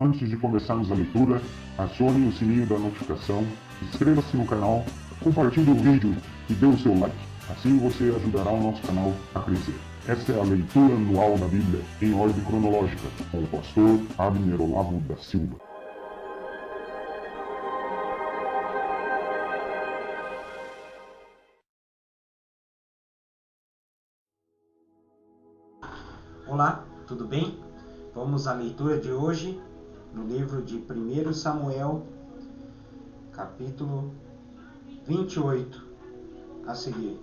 Antes de começarmos a leitura, acione o sininho da notificação, inscreva-se no canal, compartilhe o vídeo e dê o seu like. Assim você ajudará o nosso canal a crescer. Esta é a leitura anual da Bíblia em ordem cronológica, com o pastor Abner Olavo da Silva. Olá, tudo bem? Vamos à leitura de hoje no livro de 1 Samuel, capítulo 28, a seguir.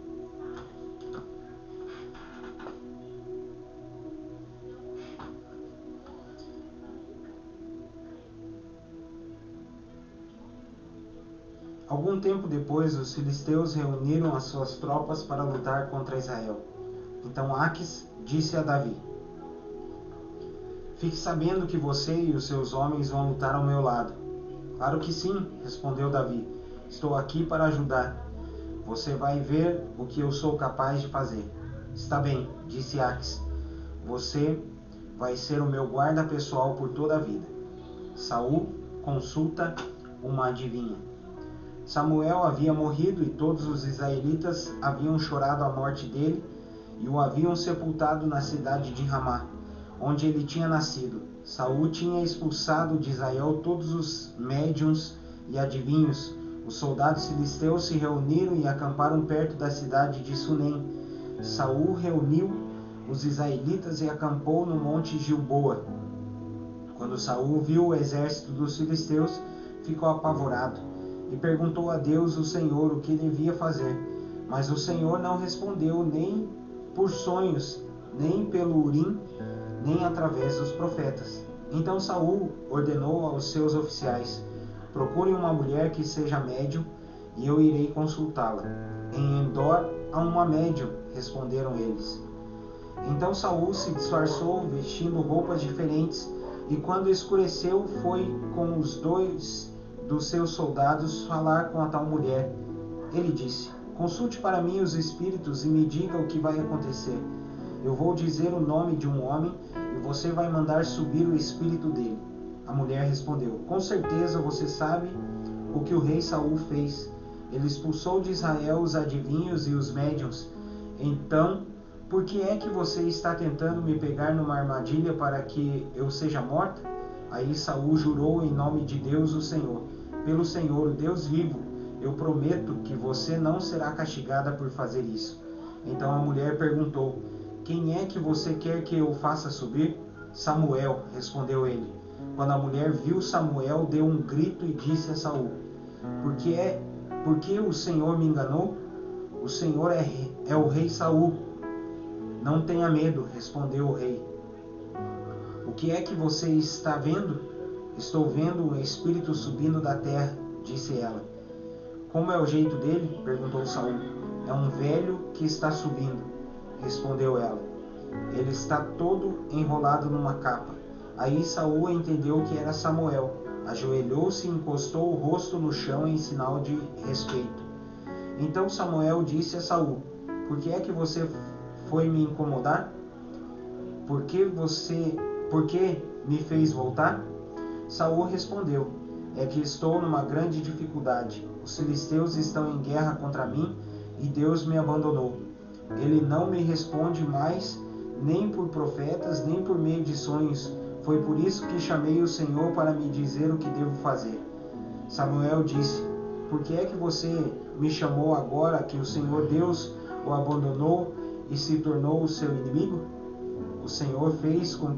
Algum tempo depois, os filisteus reuniram as suas tropas para lutar contra Israel. Então Aquis disse a Davi: "Fique sabendo que você e os seus homens vão lutar ao meu lado." "Claro que sim," respondeu Davi. "Estou aqui para ajudar. Você vai ver o que eu sou capaz de fazer." "Está bem," disse Aquis. "Você vai ser o meu guarda pessoal por toda a vida." Saul consulta uma adivinha. Samuel havia morrido e todos os israelitas haviam chorado a morte dele e o haviam sepultado na cidade de Ramá, onde ele tinha nascido. Saul tinha expulsado de Israel todos os médiuns e adivinhos. Os soldados filisteus se reuniram e acamparam perto da cidade de Sunem. Saul reuniu os israelitas e acampou no monte Gilboa. Quando Saul viu o exército dos filisteus, ficou apavorado e perguntou a Deus, o Senhor, o que devia fazer. Mas o Senhor não respondeu nem por sonhos, nem pelo Urim, nem através dos profetas. Então Saul ordenou aos seus oficiais: "Procurem uma mulher que seja médium e eu irei consultá-la." "Em Endor há uma médium," responderam eles. Então Saul se disfarçou, vestindo roupas diferentes, e quando escureceu foi com os 2 dos seus soldados falar com a tal mulher. Ele disse: "Consulte para mim os espíritos e me diga o que vai acontecer. Eu vou dizer o nome de um homem e você vai mandar subir o espírito dele." A mulher respondeu: "Com certeza você sabe o que o rei Saul fez. Ele expulsou de Israel os adivinhos e os médiuns. Então, por que é que você está tentando me pegar numa armadilha para que eu seja morta?" Aí Saul jurou em nome de Deus, o Senhor: "Pelo Senhor, o Deus vivo, eu prometo que você não será castigada por fazer isso." Então a mulher perguntou: "Quem é que você quer que eu faça subir?" "Samuel," respondeu ele. Quando a mulher viu Samuel, deu um grito e disse a Saul: Por que o Senhor me enganou? O Senhor é o rei Saul." "Não tenha medo," respondeu o rei. "O que é que você está vendo?" "Estou vendo um espírito subindo da terra," disse ela. "Como é o jeito dele?" perguntou Saul. "É um velho que está subindo," respondeu ela. "Ele está todo enrolado numa capa." Aí Saul entendeu que era Samuel. Ajoelhou-se e encostou o rosto no chão em sinal de respeito. Então Samuel disse a Saul: "Por que é que você foi me incomodar? Por que me fez voltar?" Saul respondeu: "É que estou numa grande dificuldade. Os filisteus estão em guerra contra mim e Deus me abandonou. Ele não me responde mais, nem por profetas, nem por meio de sonhos. Foi por isso que chamei o Senhor para me dizer o que devo fazer." Samuel disse: "Por que é que você me chamou agora que o Senhor Deus o abandonou e se tornou o seu inimigo? O Senhor fez com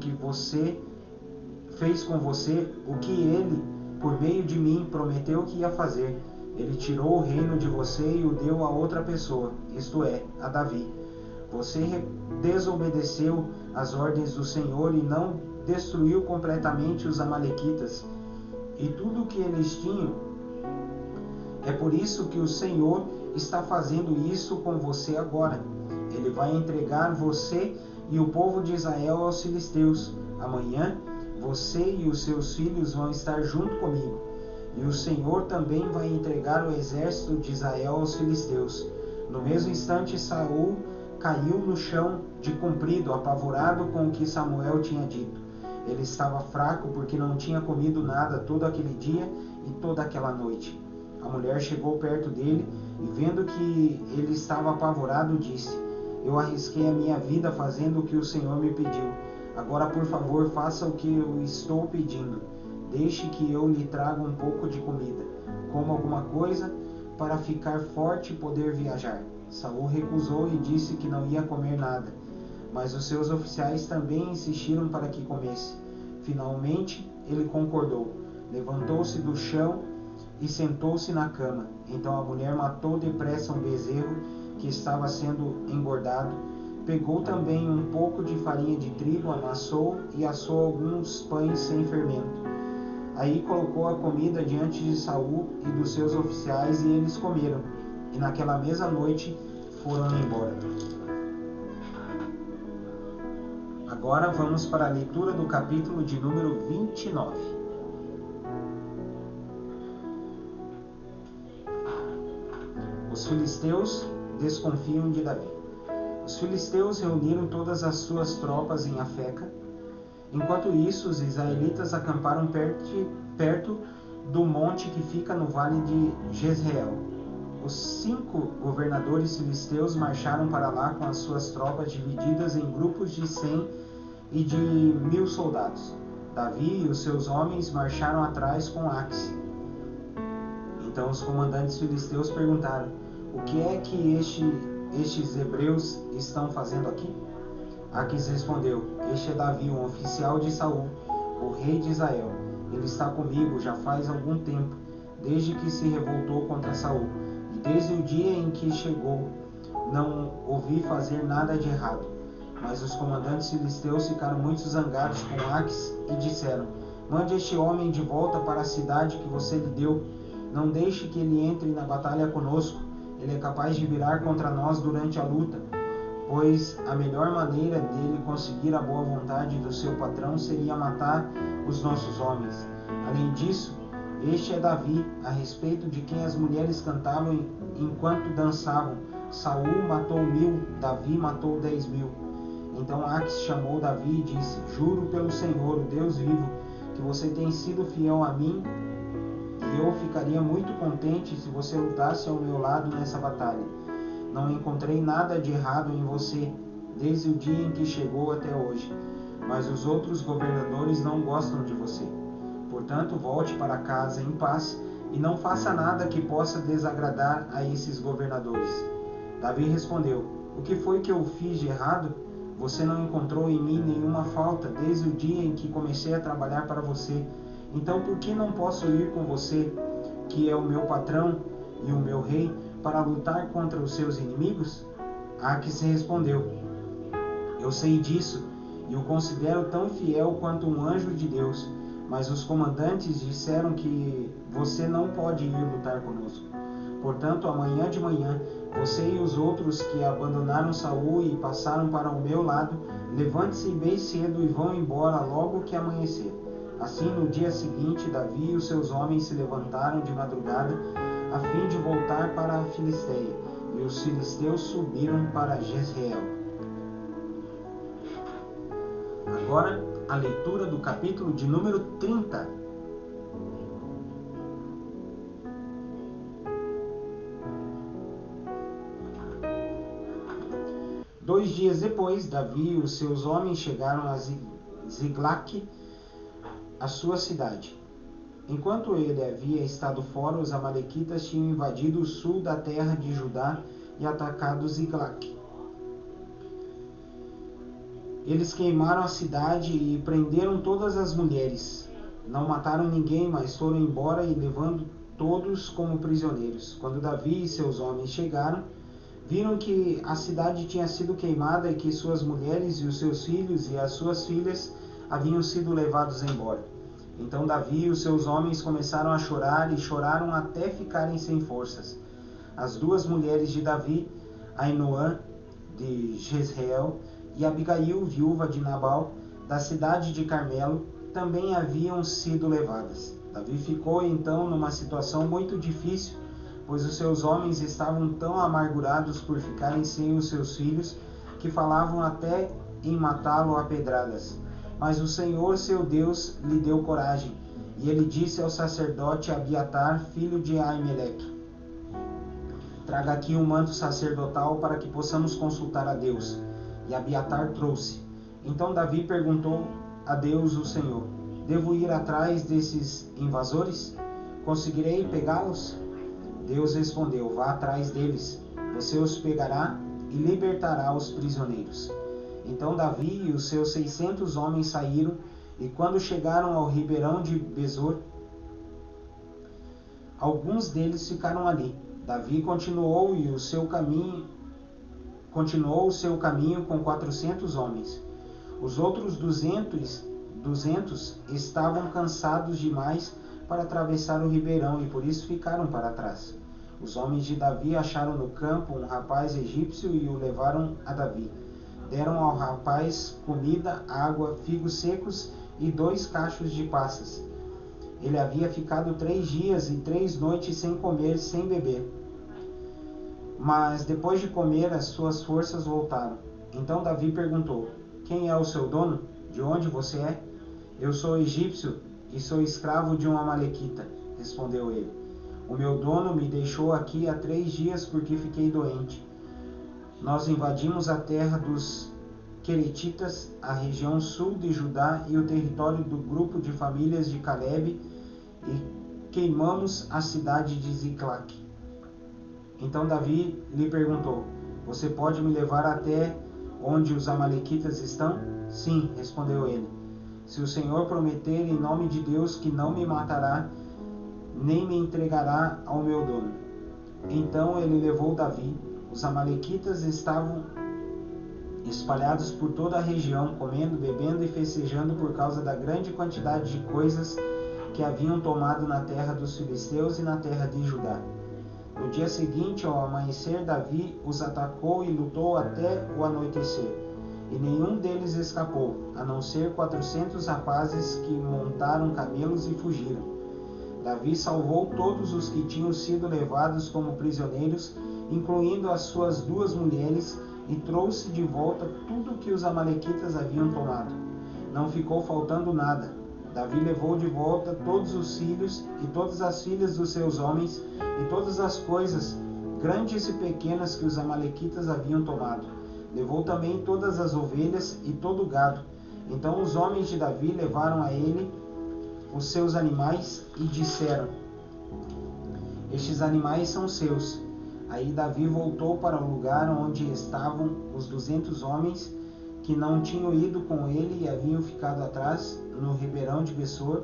você o que ele, por meio de mim, prometeu que ia fazer. Ele tirou o reino de você e o deu a outra pessoa, isto é, a Davi. Você desobedeceu às ordens do Senhor e não destruiu completamente os amalequitas e tudo o que eles tinham. É por isso que o Senhor está fazendo isso com você agora. Ele vai entregar você e o povo de Israel aos filisteus. Amanhã você e os seus filhos vão estar junto comigo. E o Senhor também vai entregar o exército de Israel aos filisteus." No mesmo instante, Saul caiu no chão de comprido, apavorado com o que Samuel tinha dito. Ele estava fraco porque não tinha comido nada todo aquele dia e toda aquela noite. A mulher chegou perto dele e, vendo que ele estava apavorado, disse: Eu arrisquei a minha vida fazendo o que o Senhor me pediu. Agora, por favor, faça o que eu estou pedindo. Deixe que eu lhe traga um pouco de comida. Coma alguma coisa para ficar forte e poder viajar. Saul recusou e disse que não ia comer nada, mas os seus oficiais também insistiram para que comesse. Finalmente, ele concordou. Levantou-se do chão e sentou-se na cama. Então a mulher matou depressa um bezerro que estava sendo engordado. Pegou também um pouco de farinha de trigo, amassou e assou alguns pães sem fermento. Aí colocou a comida diante de Saul e dos seus oficiais, e eles comeram. E naquela mesma noite foram embora. Agora vamos para a leitura do capítulo de número 29. Os filisteus desconfiam de Davi. Os filisteus reuniram todas as suas tropas em Afeca. Enquanto isso, os israelitas acamparam perto do monte que fica no vale de Jezreel. Os 5 governadores filisteus marcharam para lá com as suas tropas divididas em grupos de 100 e de 1000 soldados. Davi e os seus homens marcharam atrás com Aquis. Então os comandantes filisteus perguntaram: O que é que estes hebreus estão fazendo aqui? Aquis respondeu: Este é Davi, um oficial de Saul, o rei de Israel. Ele está comigo já faz algum tempo, desde que se revoltou contra Saul. E desde o dia em que chegou, não ouvi fazer nada de errado. Mas os comandantes filisteus ficaram muito zangados com Aquis e disseram: Mande este homem de volta para a cidade que você lhe deu. Não deixe que ele entre na batalha conosco. Ele é capaz de virar contra nós durante a luta, pois a melhor maneira dele conseguir a boa vontade do seu patrão seria matar os nossos homens. Além disso, este é Davi, a respeito de quem as mulheres cantavam enquanto dançavam: Saul matou 1000, Davi matou 10.000. Então Aquis chamou Davi e disse: Juro pelo Senhor, o Deus vivo, que você tem sido fiel a mim, e eu ficaria muito contente se você lutasse ao meu lado nessa batalha. Não encontrei nada de errado em você, desde o dia em que chegou até hoje, mas os outros governadores não gostam de você. Portanto, volte para casa em paz e não faça nada que possa desagradar a esses governadores. Davi respondeu: O que foi que eu fiz de errado? Você não encontrou em mim nenhuma falta desde o dia em que comecei a trabalhar para você. Então por que não posso ir com você, que é o meu patrão e o meu rei, para lutar contra os seus inimigos? Aquis respondeu: Eu sei disso e o considero tão fiel quanto um anjo de Deus, mas os comandantes disseram que você não pode ir lutar conosco. Portanto, amanhã de manhã, você e os outros que abandonaram Saul e passaram para o meu lado, levante-se bem cedo e vão embora logo que amanhecer. Assim, no dia seguinte, Davi e os seus homens se levantaram de madrugada, a fim de voltar para a Filisteia, e os filisteus subiram para Jezreel. Agora, a leitura do capítulo de número 30. Dois dias depois, Davi e os seus homens chegaram a Ziglac, a sua cidade. Enquanto ele havia estado fora, os amalequitas tinham invadido o sul da terra de Judá e atacado Ziglac. Eles queimaram a cidade e prenderam todas as mulheres. Não mataram ninguém, mas foram embora e levando todos como prisioneiros. Quando Davi e seus homens chegaram, viram que a cidade tinha sido queimada e que suas mulheres e os seus filhos e as suas filhas haviam sido levados embora. Então Davi e os seus homens começaram a chorar e choraram até ficarem sem forças. As duas mulheres de Davi, Ainoã de Jezreel e Abigail, viúva de Nabal, da cidade de Carmelo, também haviam sido levadas. Davi ficou então numa situação muito difícil, pois os seus homens estavam tão amargurados por ficarem sem os seus filhos, que falavam até em matá-lo a pedradas. Mas o Senhor seu Deus lhe deu coragem, e ele disse ao sacerdote Abiatar, filho de Aimeleque: traga aqui um manto sacerdotal para que possamos consultar a Deus. E Abiatar trouxe. Então Davi perguntou a Deus, o Senhor: devo ir atrás desses invasores? Conseguirei pegá-los? Deus respondeu: vá atrás deles, você os pegará e libertará os prisioneiros. Então Davi e os seus 600 homens saíram, e quando chegaram ao ribeirão de Besor, alguns deles ficaram ali. Davi continuou o seu caminho com 400 homens. Os outros 200 estavam cansados demais para atravessar o ribeirão e por isso ficaram para trás. Os homens de Davi acharam no campo um rapaz egípcio e o levaram a Davi. Deram ao rapaz comida, água, figos secos e 2 cachos de passas. Ele havia ficado 3 dias e 3 noites sem comer, sem beber. Mas depois de comer, as suas forças voltaram. Então Davi perguntou: quem é o seu dono? De onde você é? Eu sou egípcio e sou escravo de um amalequita, respondeu ele. O meu dono me deixou aqui há 3 dias porque fiquei doente. Nós invadimos a terra dos Queretitas, a região sul de Judá e o território do grupo de famílias de Calebe e queimamos a cidade de Ziclac. Então Davi lhe perguntou: você pode me levar até onde os amalequitas estão? Sim, respondeu ele. Se o Senhor prometer em nome de Deus que não me matará, nem me entregará ao meu dono. Então ele levou Davi. Os amalequitas estavam espalhados por toda a região, comendo, bebendo e festejando por causa da grande quantidade de coisas que haviam tomado na terra dos filisteus e na terra de Judá. No dia seguinte, ao amanhecer, Davi os atacou e lutou até o anoitecer. E nenhum deles escapou, a não ser 400 rapazes que montaram camelos e fugiram. Davi salvou todos os que tinham sido levados como prisioneiros, incluindo as suas 2 mulheres, e trouxe de volta tudo que os amalequitas haviam tomado. Não ficou faltando nada. Davi levou de volta todos os filhos e todas as filhas dos seus homens e todas as coisas, grandes e pequenas, que os amalequitas haviam tomado. Levou também todas as ovelhas e todo o gado. Então os homens de Davi levaram a ele os seus animais e disseram: estes animais são seus. Aí Davi voltou para o lugar onde estavam os 200 homens que não tinham ido com ele e haviam ficado atrás, no ribeirão de Besor,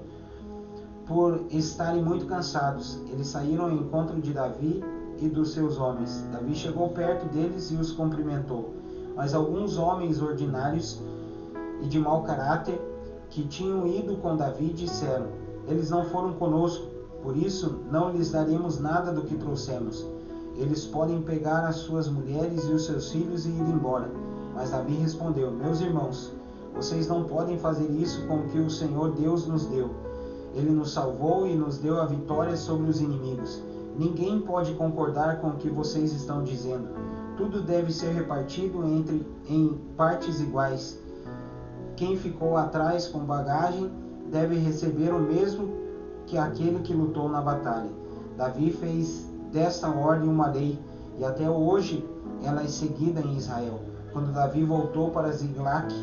por estarem muito cansados. Eles saíram ao encontro de Davi e dos seus homens. Davi chegou perto deles e os cumprimentou. Mas alguns homens ordinários e de mau caráter que tinham ido com Davi disseram: eles não foram conosco, por isso não lhes daremos nada do que trouxemos. Eles podem pegar as suas mulheres e os seus filhos e ir embora. Mas Davi respondeu: meus irmãos, vocês não podem fazer isso com o que o Senhor Deus nos deu. Ele nos salvou e nos deu a vitória sobre os inimigos. Ninguém pode concordar com o que vocês estão dizendo. Tudo deve ser repartido em partes iguais. Quem ficou atrás com bagagem deve receber o mesmo que aquele que lutou na batalha. Davi fez desta ordem uma lei, e até hoje ela é seguida em Israel. Quando Davi voltou para Ziclac,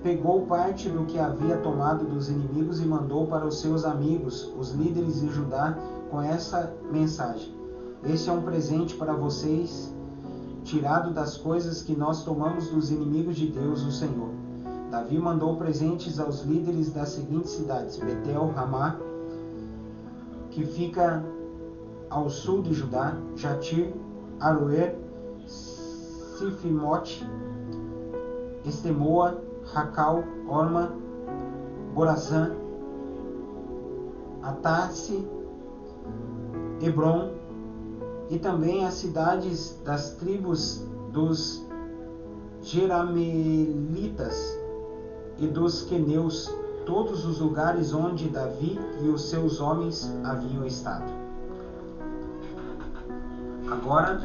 pegou parte do que havia tomado dos inimigos e mandou para os seus amigos, os líderes de Judá, com essa mensagem: este é um presente para vocês, tirado das coisas que nós tomamos dos inimigos de Deus, o Senhor. Davi mandou presentes aos líderes das seguintes cidades: Betel, Ramá, que fica ao sul de Judá, Jatir, Aroer, Sifimote, Estemoa, Racal, Orma, Borazã, Atasse, Hebron, e também as cidades das tribos dos Jeramelitas e dos Queneus, todos os lugares onde Davi e os seus homens haviam estado. Agora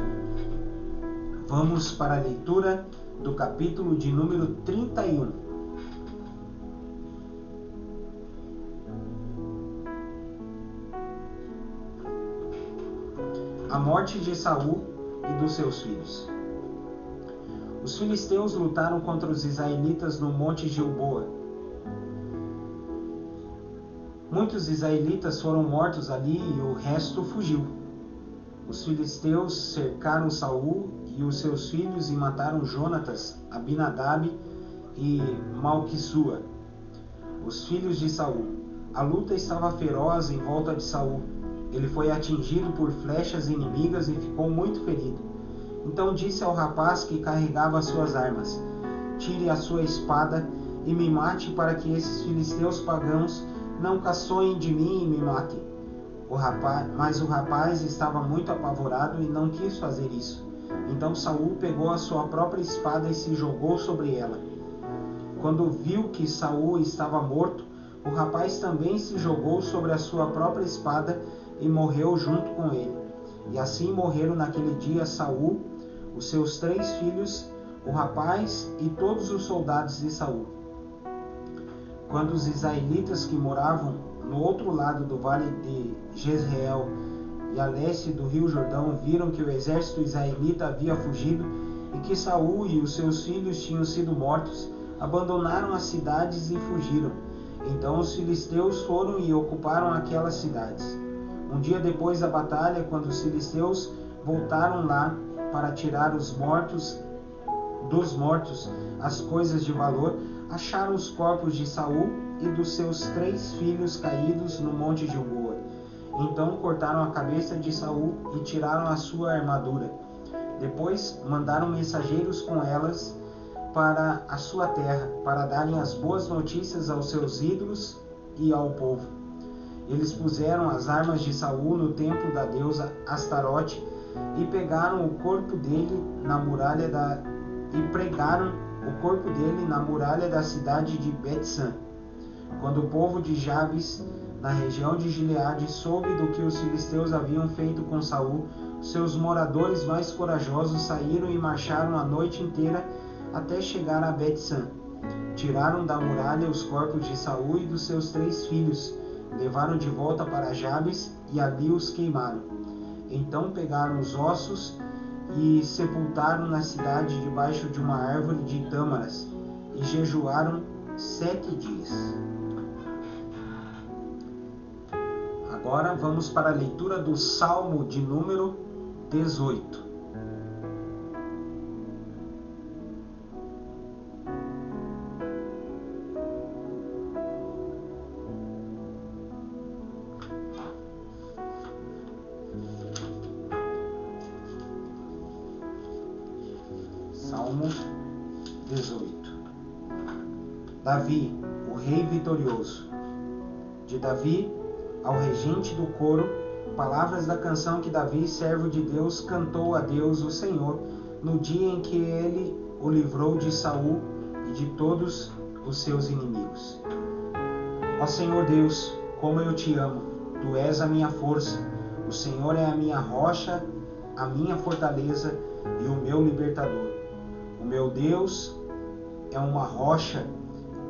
vamos para a leitura do capítulo de número 31. A morte de Saul e dos seus filhos. Os filisteus lutaram contra os israelitas no monte Gilboa. Muitos israelitas foram mortos ali e o resto fugiu. Os filisteus cercaram Saul e os seus filhos e mataram Jonatas, Abinadab e Malquissua, os filhos de Saul. A luta estava feroz em volta de Saul. Ele foi atingido por flechas inimigas e ficou muito ferido. Então disse ao rapaz que carregava suas armas: tire a sua espada e me mate, para que esses filisteus pagãos não caçoem de mim e me matem. Mas o rapaz estava muito apavorado e não quis fazer isso. Então Saul pegou a sua própria espada e se jogou sobre ela. Quando viu que Saul estava morto, o rapaz também se jogou sobre a sua própria espada e morreu junto com ele. E assim morreram naquele dia Saul, os seus 3 filhos, o rapaz e todos os soldados de Saul. Quando os israelitas que moravam no outro lado do vale de Jezreel e a leste do rio Jordão viram que o exército israelita havia fugido e que Saul e os seus filhos tinham sido mortos, abandonaram as cidades e fugiram. Então os filisteus foram e ocuparam aquelas cidades. Um dia depois da batalha, quando os filisteus voltaram lá para tirar dos mortos as coisas de valor, acharam os corpos de Saul e dos seus 3 filhos caídos no monte Gilboa. Então cortaram a cabeça de Saul e tiraram a sua armadura. Depois mandaram mensageiros com elas para a sua terra, para darem as boas notícias aos seus ídolos e ao povo. Eles puseram as armas de Saul no templo da deusa Astarote e pregaram o corpo dele na muralha da cidade de Bet-san. Quando o povo de Jabes, na região de Gileade, soube do que os filisteus haviam feito com Saul, seus moradores mais corajosos saíram e marcharam a noite inteira até chegar a Bet-san. Tiraram da muralha os corpos de Saul e dos seus 3 filhos, levaram de volta para Jabes e ali os queimaram. Então pegaram os ossos e sepultaram na cidade debaixo de uma árvore de tâmaras e jejuaram 7 dias. Agora vamos para a leitura do Salmo de número 18. Salmo 18. Davi, o rei vitorioso. De Davi ao regente do coro, palavras da canção que Davi, servo de Deus, cantou a Deus, o Senhor, no dia em que ele o livrou de Saul e de todos os seus inimigos. Ó Senhor Deus, como eu te amo, tu és a minha força, o Senhor é a minha rocha, a minha fortaleza e o meu libertador. O meu Deus é uma rocha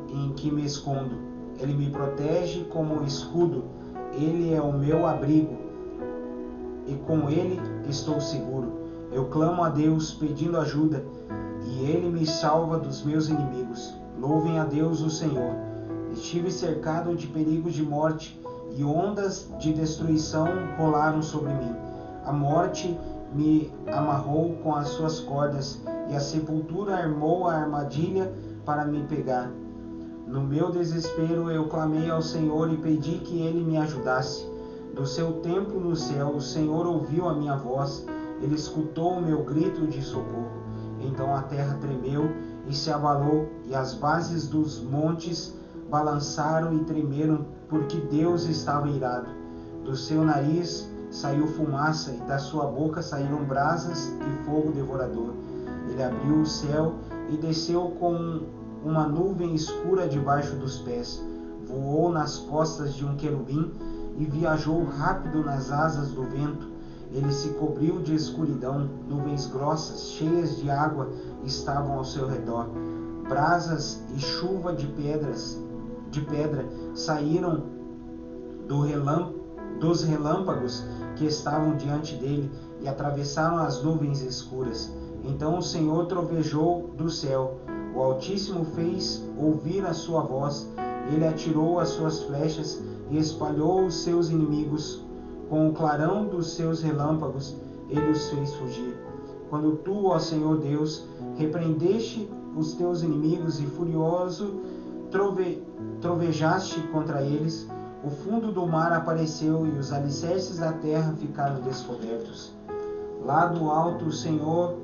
em que me escondo. Ele me protege como um escudo. Ele é o meu abrigo e com ele estou seguro. Eu clamo a Deus pedindo ajuda e ele me salva dos meus inimigos. Louvem a Deus, o Senhor. Estive cercado de perigos de morte e ondas de destruição rolaram sobre mim. A morte me amarrou com as suas cordas e a sepultura armou a armadilha para me pegar. No meu desespero eu clamei ao Senhor e pedi que ele me ajudasse. Do seu templo no céu o Senhor ouviu a minha voz, ele escutou o meu grito de socorro. Então a terra tremeu e se abalou, e as bases dos montes balançaram e tremeram, porque Deus estava irado. Do seu nariz saiu fumaça, e da sua boca saíram brasas e fogo devorador. Ele abriu o céu e desceu com uma nuvem escura debaixo dos pés. Voou nas costas de um querubim e viajou rápido nas asas do vento. Ele se cobriu de escuridão, nuvens grossas, cheias de água, estavam ao seu redor. Brasas e chuva de pedra saíram dos relâmpagos que estavam diante dele e atravessaram as nuvens escuras. Então o Senhor trovejou do céu. O Altíssimo fez ouvir a sua voz. Ele atirou as suas flechas e espalhou os seus inimigos. Com o clarão dos seus relâmpagos, ele os fez fugir. Quando tu, ó Senhor Deus, repreendeste os teus inimigos e furioso trovejaste contra eles, o fundo do mar apareceu e os alicerces da terra ficaram descobertos. Lá do alto o Senhor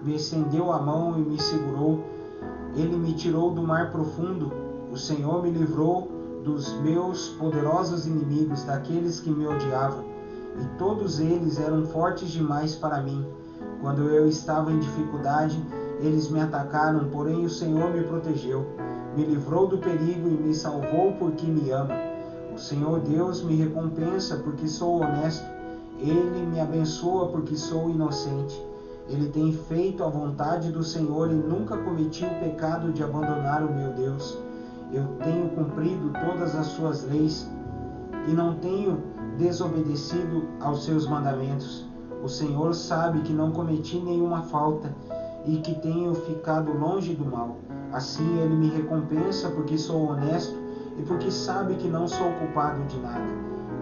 me estendeu a mão e me segurou. Ele me tirou do mar profundo. O Senhor me livrou dos meus poderosos inimigos, daqueles que me odiavam. E todos eles eram fortes demais para mim. Quando eu estava em dificuldade, eles me atacaram, porém o Senhor me protegeu. Me livrou do perigo e me salvou porque me ama. O Senhor Deus me recompensa porque sou honesto. Ele me abençoa porque sou inocente. Ele tem feito a vontade do Senhor e nunca cometi o pecado de abandonar o meu Deus. Eu tenho cumprido todas as suas leis e não tenho desobedecido aos seus mandamentos. O Senhor sabe que não cometi nenhuma falta e que tenho ficado longe do mal. Assim ele me recompensa porque sou honesto e porque sabe que não sou culpado de nada.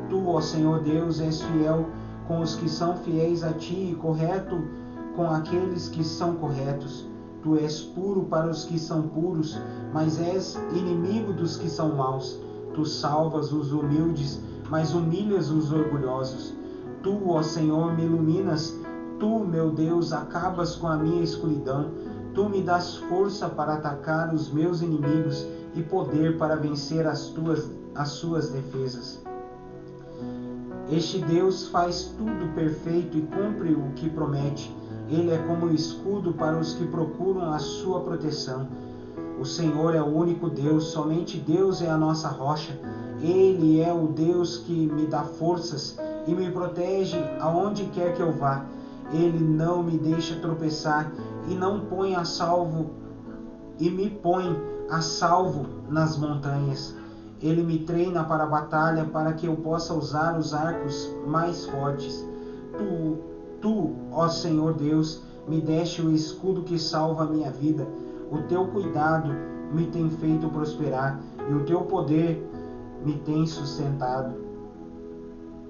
Tu, ó Senhor Deus, és fiel com os que são fiéis a ti e correto com aqueles que são corretos. Tu és puro para os que são puros, mas és inimigo dos que são maus. Tu salvas os humildes, mas humilhas os orgulhosos. Tu, ó Senhor, me iluminas. Tu, meu Deus, acabas com a minha escuridão. Tu me dás força para atacar os meus inimigos e poder para vencer as suas defesas. Este Deus faz tudo perfeito e cumpre o que promete. Ele é como um escudo para os que procuram a sua proteção. O Senhor é o único Deus, somente Deus é a nossa rocha. Ele é o Deus que me dá forças e me protege aonde quer que eu vá. Ele não me deixa tropeçar e me põe a salvo nas montanhas. Ele me treina para a batalha para que eu possa usar os arcos mais fortes. Tu, ó Senhor Deus, me deste o escudo que salva a minha vida. O teu cuidado me tem feito prosperar e o teu poder me tem sustentado.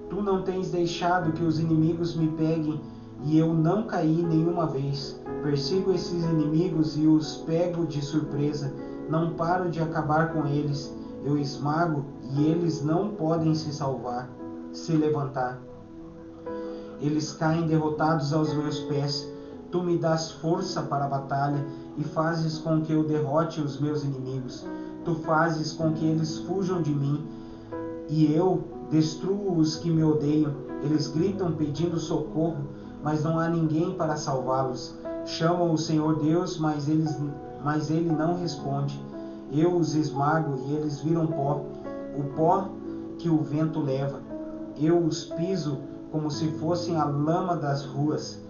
Tu não tens deixado que os inimigos me peguem e eu não caí nenhuma vez. Persigo esses inimigos e os pego de surpresa. Não paro de acabar com eles. Eu esmago e eles não podem se levantar. Eles caem derrotados aos meus pés. Tu me dás força para a batalha e fazes com que eu derrote os meus inimigos. Tu fazes com que eles fujam de mim e eu destruo os que me odeiam. Eles gritam pedindo socorro, mas não há ninguém para salvá-los. Chamam o Senhor Deus, mas ele não responde. Eu os esmago e eles viram pó, o pó que o vento leva. Eu os piso como se fossem a lama das ruas.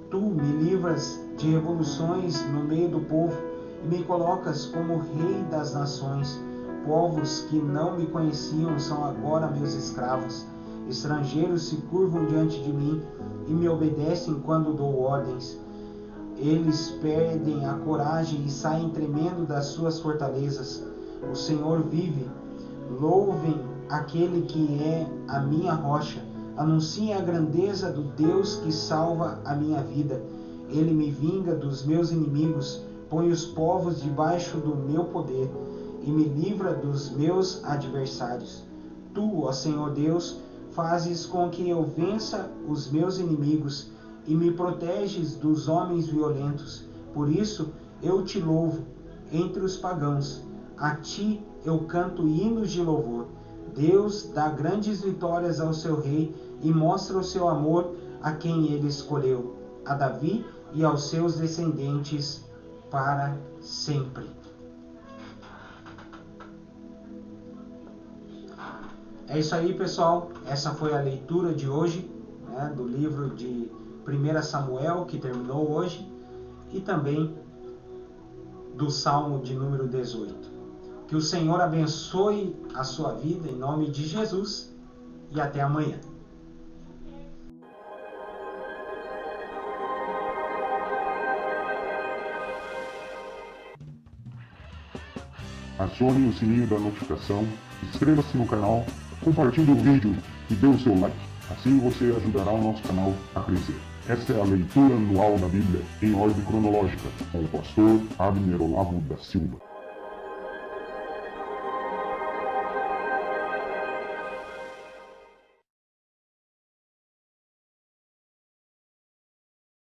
Tu me livras de revoluções no meio do povo e me colocas como rei das nações. Povos que não me conheciam são agora meus escravos. Estrangeiros se curvam diante de mim e me obedecem quando dou ordens. Eles perdem a coragem e saem tremendo das suas fortalezas. O Senhor vive. Louvem aquele que é a minha rocha. Anunciem a grandeza do Deus que salva a minha vida. Ele me vinga dos meus inimigos, põe os povos debaixo do meu poder e me livra dos meus adversários. Tu, ó Senhor Deus, fazes com que eu vença os meus inimigos e me proteges dos homens violentos. Por isso eu te louvo entre os pagãos. A ti eu canto hinos de louvor. Deus dá grandes vitórias ao seu rei e mostra o seu amor a quem ele escolheu, a Davi e aos seus descendentes para sempre. É isso aí, pessoal. Essa foi a leitura de hoje, né, do livro de 1 Samuel, que terminou hoje, e também do Salmo de número 18. Que o Senhor abençoe a sua vida em nome de Jesus e até amanhã. Acione o sininho da notificação, inscreva-se no canal, compartilhe o vídeo e dê o seu like. Assim você ajudará o nosso canal a crescer. Esta é a leitura anual da Bíblia em ordem cronológica, com o pastor Abner Olavo da Silva.